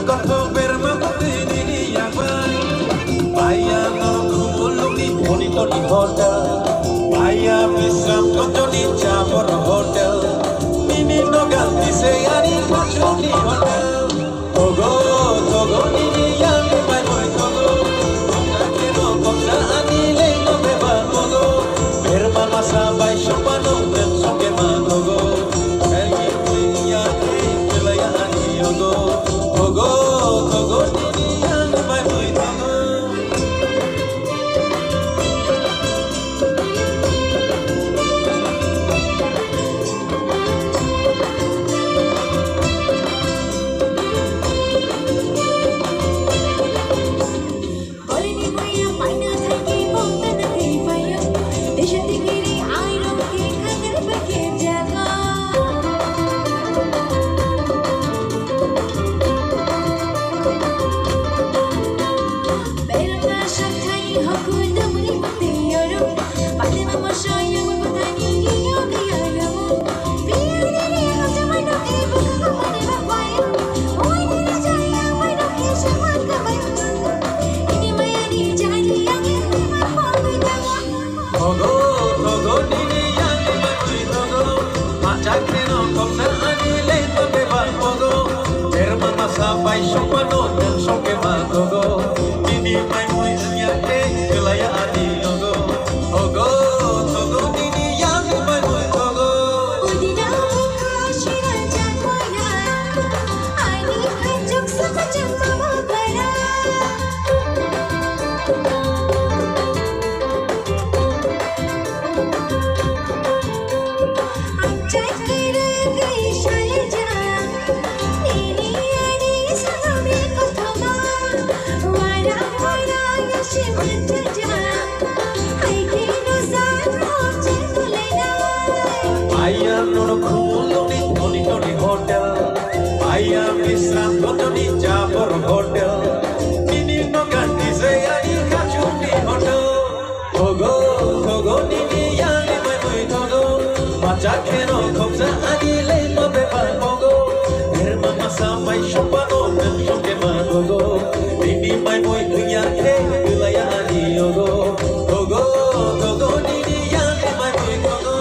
kotho berma putini yabai Baya no kumuluni Bonitoni hotel Baya Visram Kotoni Chamor hotel Nini no ganti se ani Machuni hotel Togo Togo nini yami mai moi Togo Kotake no kopsa ani le no beba Togo Berma masa bai shopano Den soke ma Togo Kagi kuya ke Kelaya ani yogo Togo Togo nini yami mai moi Togo Sampai sopano dan soke magogo Nini mai mui nyate kelaya adi logo Ogo togo nini yang mai mui togo Udina kashiran jagoya Ani kanjuk sama jangma bara Anjay kere gai shale ja Nini Ayam no kumuluni Bonitoni hotel Ayam Visram Kotoni Chamor hotel Nini no ganti se ani Kachuni hotel Togo Togo nini yani mai moi Togo Machake no kopsa ani le no beba Togo Berma masa mai shopano dan soke magogo Nini mai moi unyake Kelaya ani yogo Togo Togo nini yani mai moi Togo